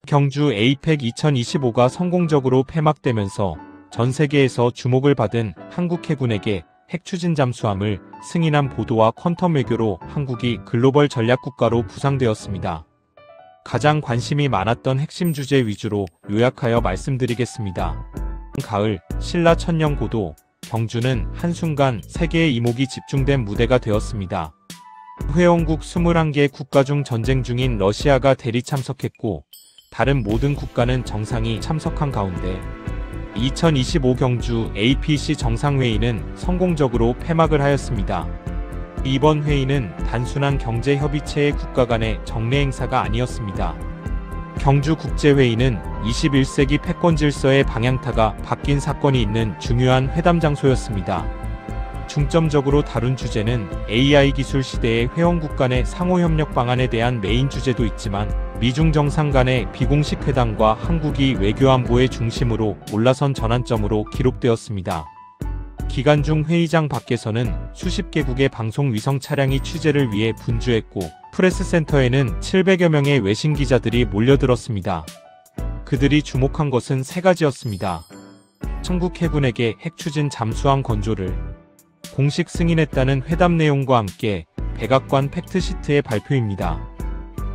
경주 에이펙 2025가 성공적으로 폐막되면서 전 세계에서 주목을 받은 한국 해군에게 핵추진 잠수함을 승인한 보도와 퀀텀 외교로 한국이 글로벌 전략국가로 부상되었습니다. 가장 관심이 많았던 핵심 주제 위주로 요약하여 말씀드리겠습니다. 가을, 신라 천년고도, 경주는 한순간 세계의 이목이 집중된 무대가 되었습니다. 회원국 21개 국가 중 전쟁 중인 러시아가 대리 참석했고, 다른 모든 국가는 정상이 참석한 가운데 2025 경주 APC 정상회의는 성공적으로 폐막을 하였습니다. 이번 회의는 단순한 경제협의체의 국가 간의 정례 행사가 아니었습니다. 경주국제회의는 21세기 패권질서의 방향타가 바뀐 사건이 있는 중요한 회담 장소였습니다. 중점적으로 다룬 주제는 AI 기술 시대의 회원국 간의 상호협력 방안에 대한 메인 주제도 있지만 미중 정상 간의 비공식 회담과 한국이 외교안보의 중심으로 올라선 전환점으로 기록되었습니다. 기간 중 회의장 밖에서는 수십 개국의 방송 위성 차량이 취재를 위해 분주했고 프레스센터에는 700여 명의 외신 기자들이 몰려들었습니다. 그들이 주목한 것은 세 가지였습니다. 한국 해군에게 핵추진 잠수함 건조를 공식 승인했다는 회담 내용과 함께 백악관 팩트시트의 발표입니다.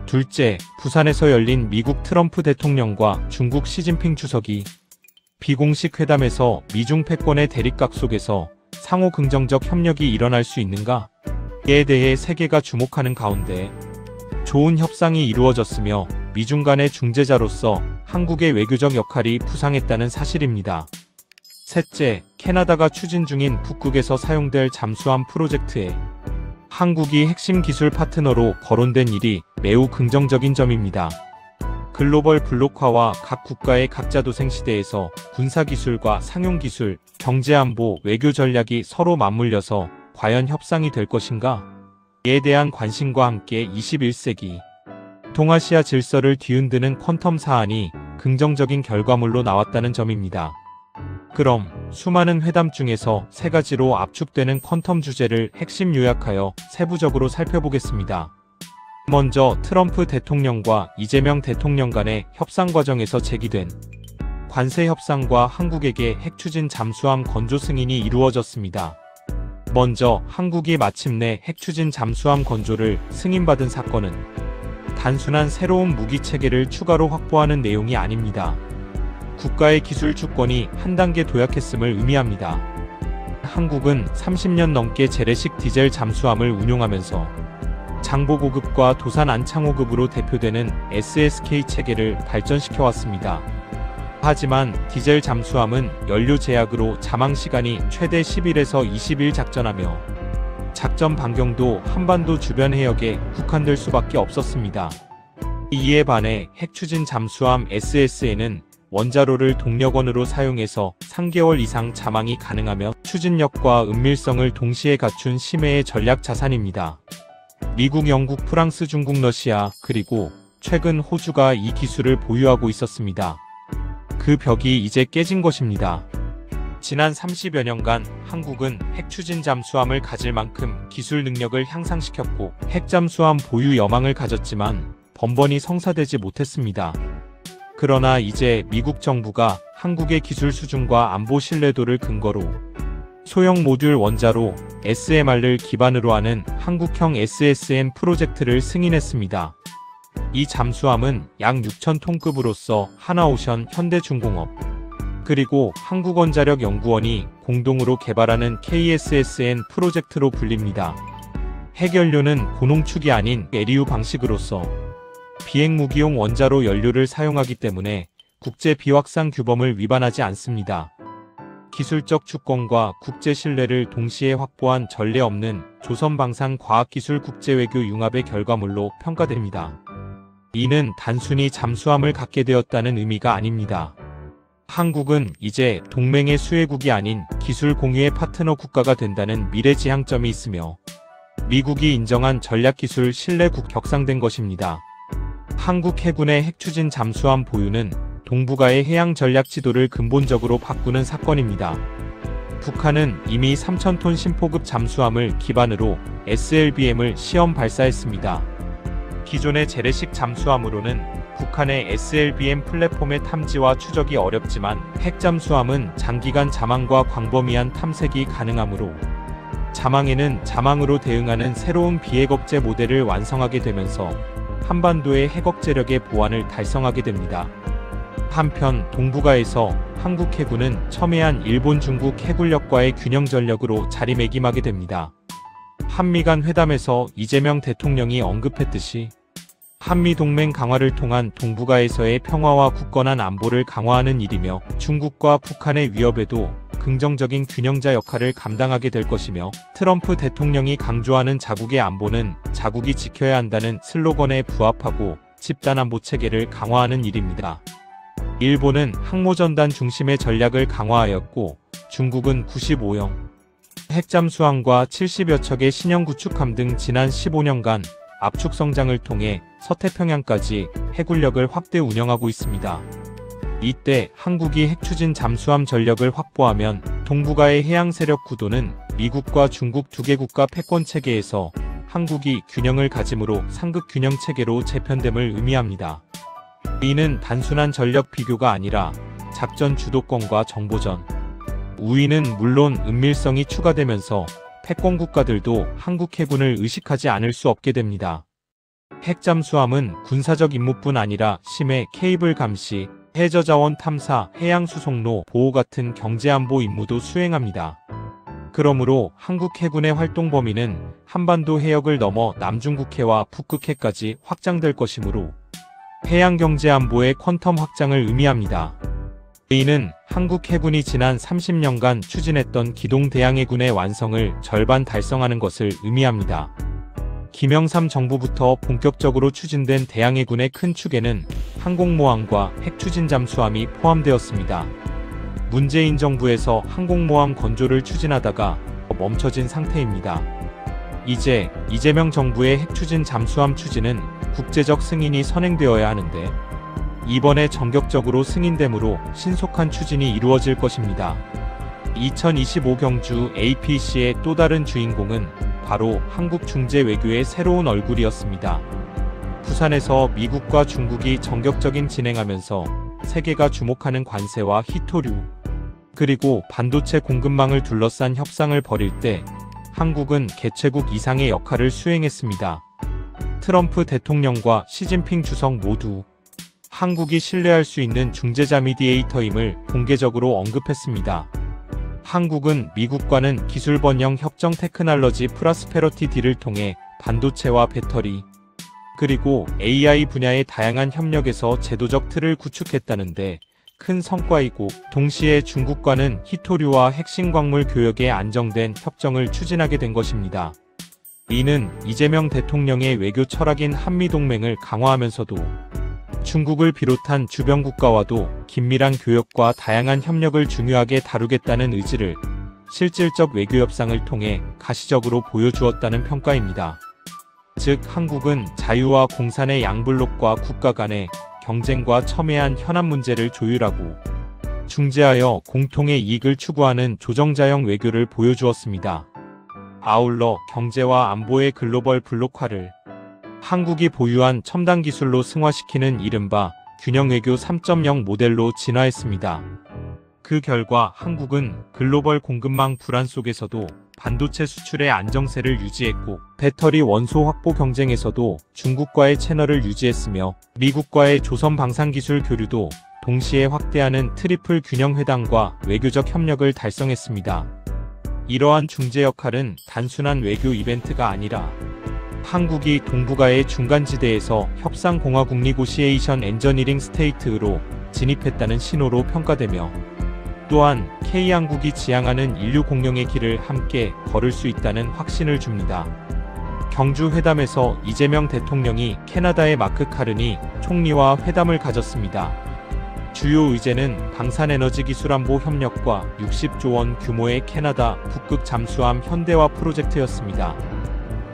둘째, 부산에서 열린 미국 트럼프 대통령과 중국 시진핑 주석이 비공식 회담에서 미중 패권의 대립각 속에서 상호 긍정적 협력이 일어날 수 있는가에 대해 세계가 주목하는 가운데 좋은 협상이 이루어졌으며 미중 간의 중재자로서 한국의 외교적 역할이 부상했다는 사실입니다. 셋째, 캐나다가 추진 중인 북극에서 사용될 잠수함 프로젝트에 한국이 핵심 기술 파트너로 거론된 일이 매우 긍정적인 점입니다. 글로벌 블록화와 각 국가의 각자 도생 시대에서 군사기술과 상용기술, 경제안보, 외교 전략이 서로 맞물려서 과연 협상이 될 것인가? 이에 대한 관심과 함께 21세기 동아시아 질서를 뒤흔드는 퀀텀 사안이 긍정적인 결과물로 나왔다는 점입니다. 그럼 수많은 회담 중에서 세 가지로 압축되는 퀀텀 주제를 핵심 요약하여 세부적으로 살펴보겠습니다. 먼저 트럼프 대통령과 이재명 대통령 간의 협상 과정에서 제기된 관세 협상과 한국에게 핵추진 잠수함 건조 승인이 이루어졌습니다. 먼저 한국이 마침내 핵추진 잠수함 건조를 승인받은 사건은 단순한 새로운 무기 체계를 추가로 확보하는 내용이 아닙니다. 국가의 기술 주권이 한 단계 도약했음을 의미합니다. 한국은 30년 넘게 재래식 디젤 잠수함을 운용하면서 장보고급과 도산 안창호급으로 대표되는 SSK 체계를 발전시켜왔습니다. 하지만 디젤 잠수함은 연료 제약으로 잠항 시간이 최대 10일에서 20일 작전하며 작전 반경도 한반도 주변 해역에 국한될 수밖에 없었습니다. 이에 반해 핵추진 잠수함 SSN은 원자로를 동력원으로 사용해서 3개월 이상 잠항이 가능하며 추진력과 은밀성을 동시에 갖춘 심해의 전략 자산입니다. 미국, 영국, 프랑스, 중국, 러시아, 그리고 최근 호주가 이 기술을 보유하고 있었습니다. 그 벽이 이제 깨진 것입니다. 지난 30여 년간 한국은 핵추진 잠수함을 가질 만큼 기술 능력을 향상시켰고 핵잠수함 보유 여망을 가졌지만 번번이 성사되지 못했습니다. 그러나 이제 미국 정부가 한국의 기술 수준과 안보 신뢰도를 근거로 소형 모듈 원자로 SMR을 기반으로 하는 한국형 SSN 프로젝트를 승인했습니다. 이 잠수함은 약 6,000톤급으로서 하나오션, 현대중공업, 그리고 한국원자력연구원이 공동으로 개발하는 KSSN 프로젝트로 불립니다. 핵연료는 고농축이 아닌 LEU 방식으로서 비핵무기용 원자로 연료를 사용하기 때문에 국제 비확산 규범을 위반하지 않습니다. 기술적 주권과 국제 신뢰를 동시에 확보한 전례 없는 조선방산 과학기술 국제외교 융합의 결과물로 평가됩니다. 이는 단순히 잠수함을 갖게 되었다는 의미가 아닙니다. 한국은 이제 동맹의 수혜국이 아닌 기술 공유의 파트너 국가가 된다는 미래지향점이 있으며 미국이 인정한 전략기술 신뢰국 격상된 것입니다. 한국 해군의 핵추진 잠수함 보유는 동북아의 해양 전략 지도를 근본적으로 바꾸는 사건입니다. 북한은 이미 3,000톤 심포급 잠수함을 기반으로 SLBM을 시험 발사했습니다. 기존의 재래식 잠수함으로는 북한의 SLBM 플랫폼의 탐지와 추적이 어렵지만 핵잠수함은 장기간 자망과 광범위한 탐색이 가능하므로 자망에는 자망으로 대응하는 새로운 비핵억제 모델을 완성하게 되면서 한반도의 핵억제력의 보완을 달성하게 됩니다. 한편 동북아에서 한국 해군은 첨예한 일본 중국 해군력과의 균형 전력으로 자리매김하게 됩니다. 한미 간 회담에서 이재명 대통령이 언급했듯이 한미 동맹 강화를 통한 동북아에서의 평화와 굳건한 안보를 강화하는 일이며 중국과 북한의 위협에도 긍정적인 균형자 역할을 감당하게 될 것이며 트럼프 대통령이 강조하는 자국의 안보는 자국이 지켜야 한다는 슬로건에 부합하고 집단안보 체계를 강화하는 일입니다. 일본은 항모전단 중심의 전략을 강화하였고 중국은 95형 핵잠수함과 70여 척의 신형 구축함 등 지난 15년간 압축 성장을 통해 서태평양까지 해군력을 확대 운영하고 있습니다. 이때 한국이 핵추진 잠수함 전력을 확보하면 동북아의 해양 세력 구도는 미국과 중국 두 개 국가 패권 체계에서 한국이 균형을 가짐으로 상극 균형 체계로 재편됨을 의미합니다. 이는 단순한 전력 비교가 아니라 작전 주도권과 정보전, 우위는 물론 은밀성이 추가되면서 패권 국가들도 한국 해군을 의식하지 않을 수 없게 됩니다. 핵잠수함은 군사적 임무뿐 아니라 심해 케이블 감시, 해저자원 탐사, 해양수송로 보호 같은 경제안보 임무도 수행합니다. 그러므로 한국 해군의 활동 범위는 한반도 해역을 넘어 남중국해와 북극해까지 확장될 것이므로 해양경제안보의 퀀텀 확장을 의미합니다. 이는 한국 해군이 지난 30년간 추진했던 기동대항해군의 완성을 절반 달성하는 것을 의미합니다. 김영삼 정부부터 본격적으로 추진된 대항해군의 큰 축에는 항공모함과 핵추진 잠수함이 포함되었습니다. 문재인 정부에서 항공모함 건조를 추진하다가 멈춰진 상태입니다. 이제 이재명 정부의 핵추진 잠수함 추진은 국제적 승인이 선행되어야 하는데 이번에 전격적으로 승인되므로 신속한 추진이 이루어질 것입니다. 2025 경주 APC의 또 다른 주인공은 바로 한국 중재 외교의 새로운 얼굴이었습니다. 부산에서 미국과 중국이 전격적인 진행하면서 세계가 주목하는 관세와 희토류, 그리고 반도체 공급망을 둘러싼 협상을 벌일 때 한국은 개최국 이상의 역할을 수행했습니다. 트럼프 대통령과 시진핑 주석 모두 한국이 신뢰할 수 있는 중재자 미디에이터임을 공개적으로 언급했습니다. 한국은 미국과는 기술 번영 협정 테크놀로지 프라스페러티 딜을 통해 반도체와 배터리, 그리고 AI 분야의 다양한 협력에서 제도적 틀을 구축했다는데 큰 성과이고, 동시에 중국과는 희토류와 핵심 광물 교역의 안정된 협정을 추진하게 된 것입니다. 이는 이재명 대통령의 외교 철학인 한미동맹을 강화하면서도 중국을 비롯한 주변 국가와도 긴밀한 교역과 다양한 협력을 중요하게 다루겠다는 의지를 실질적 외교 협상을 통해 가시적으로 보여주었다는 평가입니다. 즉, 한국은 자유와 공산의 양블록과 국가 간의 경쟁과 첨예한 현안 문제를 조율하고 중재하여 공통의 이익을 추구하는 조정자형 외교를 보여주었습니다. 아울러 경제와 안보의 글로벌 블록화를 한국이 보유한 첨단 기술로 승화시키는 이른바 균형외교 3.0 모델로 진화했습니다. 그 결과 한국은 글로벌 공급망 불안 속에서도 반도체 수출의 안정세를 유지했고, 배터리 원소 확보 경쟁에서도 중국과의 채널을 유지했으며, 미국과의 조선 방산기술 교류도 동시에 확대하는 트리플 균형 회담과 외교적 협력을 달성했습니다. 이러한 중재 역할은 단순한 외교 이벤트가 아니라 한국이 동북아의 중간지대에서 협상공화국 니고시에이션 엔저니링 스테이트로 진입했다는 신호로 평가되며, 또한 K양국이 지향하는 인류 공룡의 길을 함께 걸을 수 있다는 확신을 줍니다. 경주 회담에서 이재명 대통령이 캐나다의 마크 카르니 총리와 회담을 가졌습니다. 주요 의제는 방산에너지 기술안보 협력과 60조 원 규모의 캐나다 북극 잠수함 현대화 프로젝트였습니다.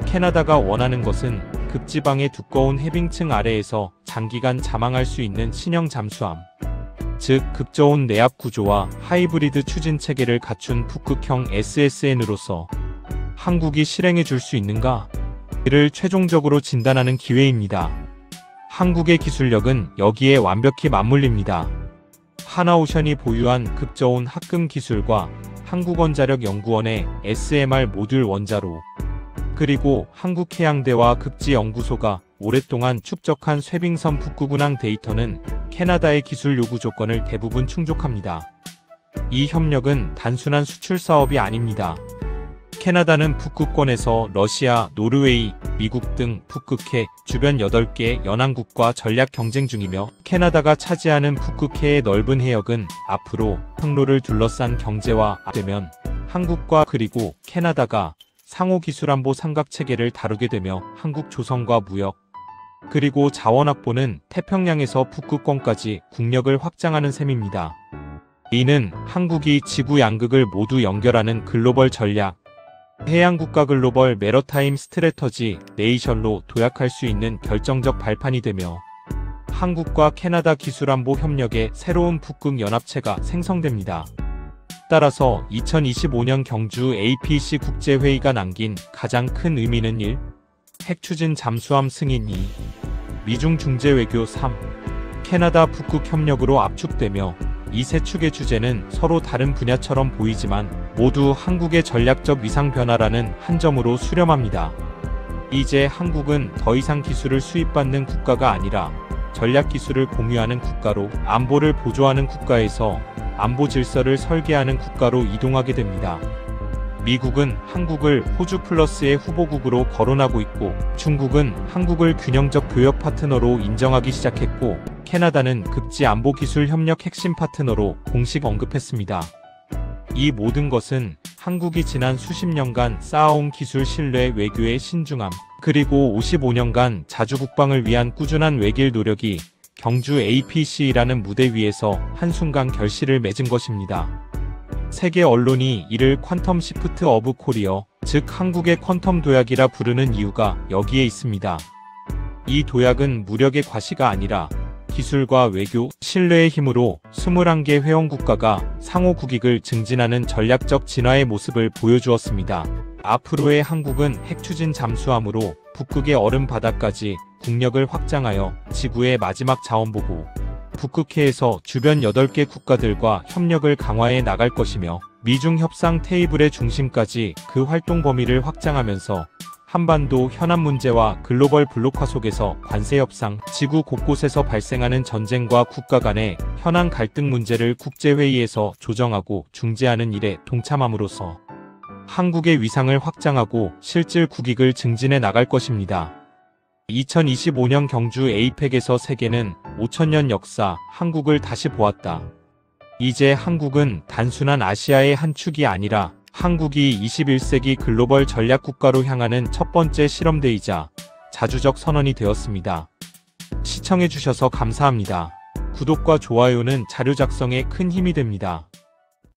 캐나다가 원하는 것은 극지방의 두꺼운 해빙층 아래에서 장기간 자망할 수 있는 신형 잠수함, 즉 극저온 내압 구조와 하이브리드 추진 체계를 갖춘 북극형 SSN으로서 한국이 실행해 줄 수 있는가? 이를 최종적으로 진단하는 기회입니다. 한국의 기술력은 여기에 완벽히 맞물립니다. 하나오션이 보유한 급저온 합금 기술과 한국원자력연구원의 SMR 모듈 원자로, 그리고 한국해양대와 급지연구소가 오랫동안 축적한 쇠빙선 북극운항 데이터는 캐나다의 기술 요구 조건을 대부분 충족합니다. 이 협력은 단순한 수출 사업이 아닙니다. 캐나다는 북극권에서 러시아, 노르웨이, 미국 등 북극해 주변 8개 연안국과 전략 경쟁 중이며, 캐나다가 차지하는 북극해의 넓은 해역은 앞으로 항로를 둘러싼 경제와 되면 한국과 그리고 캐나다가 상호 기술안보 삼각체계를 다루게 되며 한국 조선과 무역, 그리고 자원 확보는 태평양에서 북극권까지 국력을 확장하는 셈입니다. 이는 한국이 지구 양극을 모두 연결하는 글로벌 전략, 해양국가 글로벌 메러타임 스트래터지 네이션로 도약할 수 있는 결정적 발판이 되며, 한국과 캐나다 기술안보 협력의 새로운 북극연합체가 생성됩니다. 따라서 2025년 경주 APC 국제회의가 남긴 가장 큰 의미는 1. 핵추진 잠수함 승인. 2. 미중 중재 외교. 3. 캐나다 북극 협력으로 압축되며, 이 세 축의 주제는 서로 다른 분야처럼 보이지만 모두 한국의 전략적 위상 변화라는 한 점으로 수렴합니다. 이제 한국은 더 이상 기술을 수입받는 국가가 아니라 전략 기술을 공유하는 국가로, 안보를 보조하는 국가에서 안보 질서를 설계하는 국가로 이동하게 됩니다. 미국은 한국을 호주 플러스의 후보국으로 거론하고 있고, 중국은 한국을 균형적 교역 파트너로 인정하기 시작했고, 캐나다는 급지 안보 기술 협력 핵심 파트너로 공식 언급했습니다. 이 모든 것은 한국이 지난 수십 년간 쌓아온 기술 신뢰, 외교의 신중함, 그리고 55년간 자주 국방을 위한 꾸준한 외길 노력이 경주 APC라는 무대 위에서 한순간 결실을 맺은 것입니다. 세계 언론이 이를 퀀텀 시프트 오브 코리어, 즉 한국의 퀀텀 도약이라 부르는 이유가 여기에 있습니다. 이 도약은 무력의 과시가 아니라 기술과 외교, 신뢰의 힘으로 21개 회원국가가 상호 국익을 증진하는 전략적 진화의 모습을 보여주었습니다. 앞으로의 한국은 핵추진 잠수함으로 북극의 얼음 바다까지 국력을 확장하여 지구의 마지막 자원보호, 북극해에서 주변 8개 국가들과 협력을 강화해 나갈 것이며, 미중 협상 테이블의 중심까지 그 활동 범위를 확장하면서 한반도 현안 문제와 글로벌 블록화 속에서 관세 협상, 지구 곳곳에서 발생하는 전쟁과 국가 간의 현안 갈등 문제를 국제회의에서 조정하고 중재하는 일에 동참함으로써 한국의 위상을 확장하고 실질 국익을 증진해 나갈 것입니다. 2025년 경주 에이펙에서 세계는 5000년 역사, 한국을 다시 보았다. 이제 한국은 단순한 아시아의 한 축이 아니라 한국이 21세기 글로벌 전략 국가로 향하는 첫 번째 실험대이자 자주적 선언이 되었습니다. 시청해주셔서 감사합니다. 구독과 좋아요는 자료 작성에 큰 힘이 됩니다.